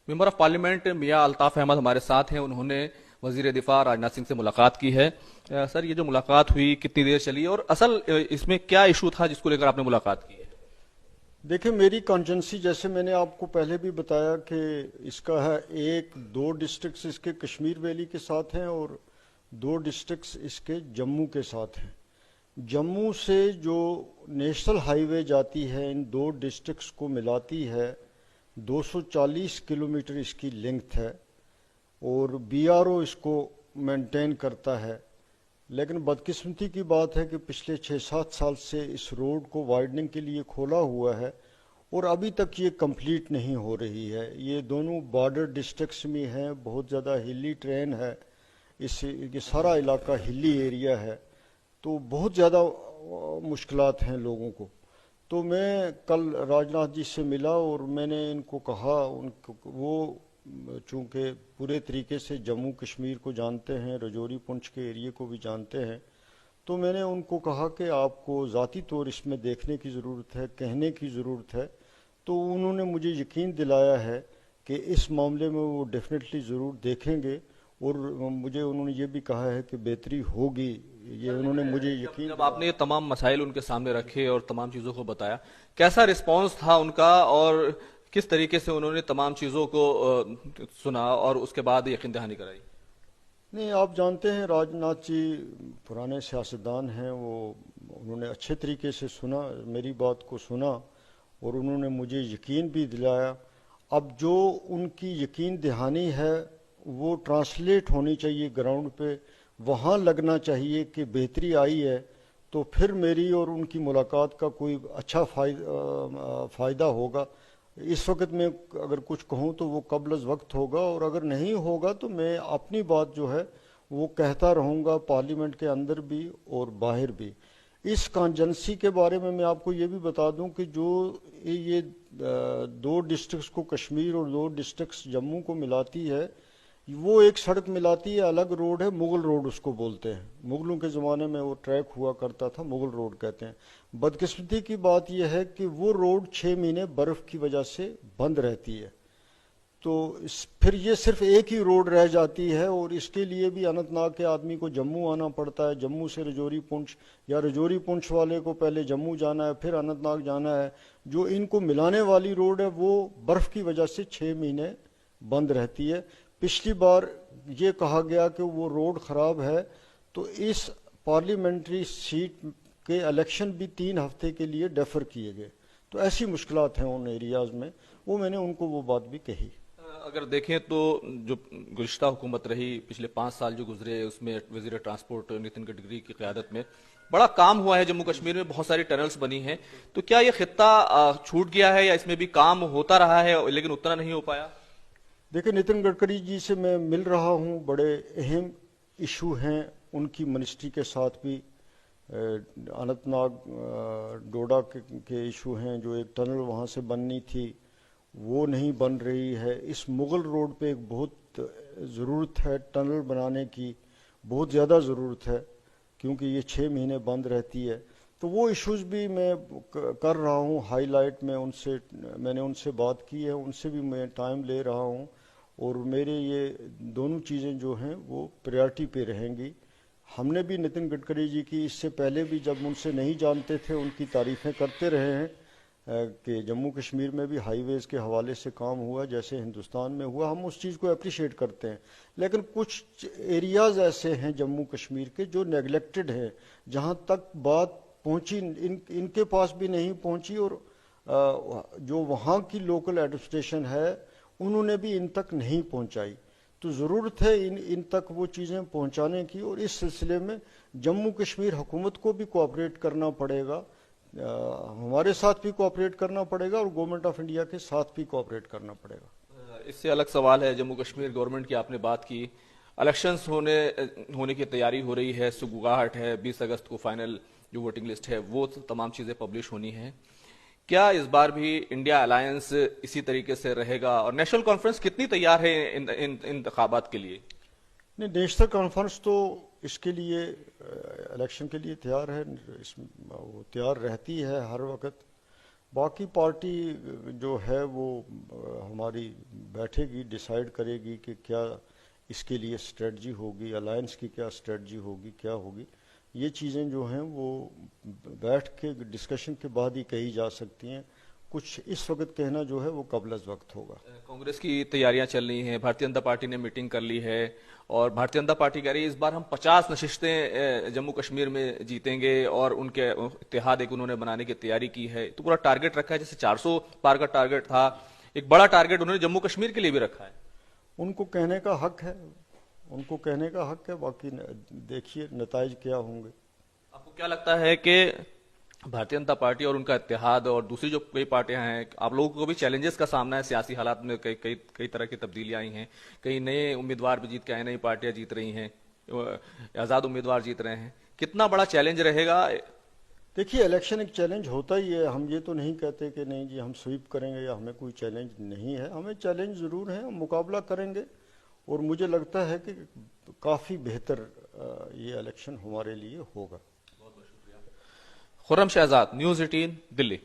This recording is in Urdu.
ممبر آف پارلیمنٹ میاں الطاف احمد ہمارے ساتھ ہیں. انہوں نے وزیر دفاع راجناتھ سنگھ سے ملاقات کی ہے. سر یہ جو ملاقات ہوئی کتنی دیر چلی اور اصل اس میں کیا ایشو تھا جس کو لے کر آپ نے ملاقات کی ہے؟ دیکھیں میری کانجنسی جیسے میں نے آپ کو پہلے بھی بتایا کہ اس کا ہے دو ڈسٹرکٹس اس کے کشمیر ویلی کے ساتھ ہیں اور دو ڈسٹرکٹس اس کے جموں کے ساتھ ہیں. جموں سے جو نیشنل ہائی وے جاتی ہے ان دو ڈسٹرکٹس کو ملاتی ہے 240 کلومیٹر اس کی لینگتھ ہے اور بی آر او اس کو مینٹین کرتا ہے. لیکن بدقسمتی کی بات ہے کہ پچھلے 6-7 سال سے اس روڈ کو وائڈننگ کے لیے کھولا ہوا ہے اور ابھی تک یہ کمپلیٹ نہیں ہو رہی ہے. یہ دونوں بارڈر ڈسٹرکٹس میں ہیں, بہت زیادہ ہلی ٹرین ہے, یہ سارا علاقہ ہلی ایریا ہے, تو بہت زیادہ مشکلات ہیں لوگوں کو. تو میں کل راجناتھ جی سے ملا اور میں نے ان کو کہا, وہ چونکہ پورے طریقے سے جموں کشمیر کو جانتے ہیں, رجوری پونچھ کے ایریے کو بھی جانتے ہیں, تو میں نے ان کو کہا کہ آپ کو ذاتی طور اس میں دیکھنے کی ضرورت ہے, کہنے کی ضرورت ہے. تو انہوں نے مجھے یقین دلایا ہے کہ اس معاملے میں وہ ڈیفینیٹلی ضرور دیکھیں گے اور مجھے انہوں نے یہ بھی کہا ہے کہ بہتری ہوگی. یہ انہوں نے مجھے یقین جب آپ نے یہ تمام مسائل ان کے سامنے رکھے اور تمام چیزوں کو بتایا, کیسا رسپانس تھا ان کا اور کس طریقے سے انہوں نے تمام چیزوں کو سنا اور اس کے بعد یقین دہانی کرائی؟ نہیں, آپ جانتے ہیں راجناتھ جی پرانے سیاستدان ہیں, انہوں نے اچھے طریقے سے سنا, میری بات کو سنا اور انہوں نے مجھے یقین بھی دلایا. اب جو ان کی یقین دہانی ہے وہ ٹرانسلیٹ ہونی چاہیے گراؤنڈ پہ, وہاں لگنا چاہیے کہ بہتری آئی ہے, تو پھر میری اور ان کی ملاقات کا کوئی اچھا فائدہ ہوگا. اس وقت میں اگر کچھ کہوں تو وہ قبل از وقت ہوگا, اور اگر نہیں ہوگا تو میں اپنی بات جو ہے وہ کہتا رہوں گا پارلیمنٹ کے اندر بھی اور باہر بھی. اس کانجنسی کے بارے میں آپ کو یہ بھی بتا دوں کہ جو یہ دو ڈسٹرکٹس کو کشمیر اور دو ڈسٹرکٹس جموں کو ملاتی ہے, وہ ایک سڑک ملاتی ہے, الگ روڈ ہے, مغل روڈ اس کو بولتے ہیں. مغلوں کے زمانے میں وہ ٹریک ہوا کرتا تھا, مغل روڈ کہتے ہیں. بدقسمتی کی بات یہ ہے کہ وہ روڈ 6 مہینے برف کی وجہ سے بند رہتی ہے, تو پھر یہ صرف ایک ہی روڈ رہ جاتی ہے اور اس کے لیے بھی اننت ناگ کے آدمی کو جموں آنا پڑتا ہے, جموں سے رجوری پونچھ, یا رجوری پونچھ والے کو پہلے جموں جانا ہے پھر اننت ناگ جانا ہے. جو ان کو ملانے والی روڈ ہے وہ برف کی وجہ سے 6 مہینے بند رہتی ہے. پچھلی بار یہ کہا گیا کہ وہ روڈ خراب ہے تو اس پارلیمنٹری سیٹ کے الیکشن بھی 3 ہفتے کے لیے ڈیفر کیے گئے. تو ایسی مشکلات ہیں ان ایریاز میں, وہ میں نے ان کو وہ بات بھی کہی. اگر دیکھیں تو جو گزشتہ حکومت رہی, پچھلے 5 سال جو گزرے, اس میں وزیر ٹرانسپورٹ نتن گڈکری کی قیادت میں بڑا کام ہوا ہے. جموں کشمیر میں بہت ساری ٹنلز بنی ہیں, تو کیا یہ خطہ چھوٹ گیا ہے یا اس میں بھی کام ہوتا رہا ہے لیکن اتنا نہیں ہو پایا؟ دیکھیں نتن گڈکری جی سے میں مل رہا ہوں, بڑے اہم ایشو ہیں ان کی منسٹری کے ساتھ بھی. اننت ناگ ڈوڈا کے ایشو ہیں, جو ایک ٹنل وہاں سے بننی تھی وہ نہیں بن رہی ہے. اس مغل روڈ پہ ایک بہت ضرورت ہے ٹنل بنانے کی, بہت زیادہ ضرورت ہے کیونکہ یہ 6 مہینے بند رہتی ہے. تو وہ ایشوز بھی میں کر رہا ہوں ہائی لائٹ. میں نے ان سے بات کی ہے, ان سے بھی میں ٹائم لے رہا ہوں, اور میرے یہ دونوں چیزیں جو ہیں وہ پریارٹی پہ رہیں گی. ہم نے بھی نتن گڈکری جی کی اس سے پہلے بھی جب ان سے نہیں جانتے تھے ان کی تعریفیں کرتے رہے ہیں کہ جموں کشمیر میں بھی ہائی ویز کے حوالے سے کام ہوا جیسے ہندوستان میں ہوا, ہم اس چیز کو اپریشیٹ کرتے ہیں. لیکن کچھ ایریاز ایسے ہیں جموں کشمیر کے جو نیگلیکٹڈ ہیں, جہاں تک بات پہنچی ان کے پاس بھی نہیں پہنچی, اور جو وہاں کی لوکل ایڈمنسٹریشن ہے انہوں نے بھی ان تک نہیں پہنچائی. تو ضرورت ہے ان تک وہ چیزیں پہنچانے کی, اور اس سلسلے میں جموں کشمیر حکومت کو بھی کوآپریٹ کرنا پڑے گا, ہمارے ساتھ بھی کوآپریٹ کرنا پڑے گا اور گورنمنٹ آف انڈیا کے ساتھ بھی کوآپریٹ کرنا پڑے گا. اس سے الگ سوال ہے, جموں کشمیر گورنمنٹ کی آپ نے بات کی, الیکشنز ہونے کی تیاری ہو رہی ہے, سگاہٹ ہے, 20 اگست کو فائنل جو ووٹنگ لسٹ ہے وہ تمام چیزیں پبلش ہونی ہیں. کیا اس بار بھی انڈیا الائنس اسی طریقے سے رہے گا, اور نیشنل کانفرنس کتنی تیار ہے ان انتخابات کے لیے؟ نہیں, نیشنل کانفرنس تو اس کے لیے الیکشن کے لیے تیار ہے, وہ تیار رہتی ہے ہر وقت. باقی پارٹی جو ہے وہ ہماری بیٹھے گی، ڈیسائیڈ کرے گی کہ کیا اس کے لیے اسٹریٹجی ہوگی، الائنس کی کیا اسٹریٹجی ہوگی، کیا ہوگی. یہ چیزیں جو ہیں وہ بیٹھ کے ڈسکشن کے بعد ہی کہی جا سکتی ہیں. کچھ اس وقت کہنا جو ہے وہ قبل از وقت ہوگا. کانگریس کی تیاریاں چل رہی ہیں، بھارتیہ جنتا پارٹی نے میٹنگ کر لی ہے اور بھارتیہ جنتا پارٹی کہہ رہی ہے اس بار ہم 50 نشستیں جموں کشمیر میں جیتیں گے اور ان کے اتحاد ایک انہوں نے بنانے کی تیاری کی ہے. تو پورا ٹارگٹ رکھا ہے، جیسے 400 پار کا ٹارگٹ تھا، ایک بڑا ٹارگٹ انہوں نے جموں کشمیر کے لیے بھی رکھا ہے. ان کو کہنے کا حق ہے، ان کو کہنے کا حق ہے، باقی دیکھیے نتائج کیا ہوں گے. آپ کو کیا لگتا ہے کہ بھارتیہ جنتا پارٹی اور ان کا اتحاد اور دوسری جو کئی پارٹیاں ہیں، آپ لوگوں کو بھی چیلنجز کا سامنا ہے؟ سیاسی حالات میں کئی طرح کی تبدیلیاں آئی ہیں، کئی نئے امیدوار بھی جیت کے آئے، نئی پارٹیاں جیت رہی ہیں، آزاد امیدوار جیت رہے ہیں. کتنا بڑا چیلنج رہے گا؟ دیکھیے الیکشن ایک چیلنج ہوتا ہی ہے. ہم یہ تو نہیں کہتے کہ نہیں جی ہم سویپ کریں گے یا ہمیں کوئی چیلنج نہیں ہے. ہمیں چیلنج ضرور ہے، ہم مقابلہ کریں گے اور مجھے لگتا ہے کہ کافی بہتر یہ الیکشن ہمارے لیے ہوگا. خرم شہزاد، نیوز 18، دلی.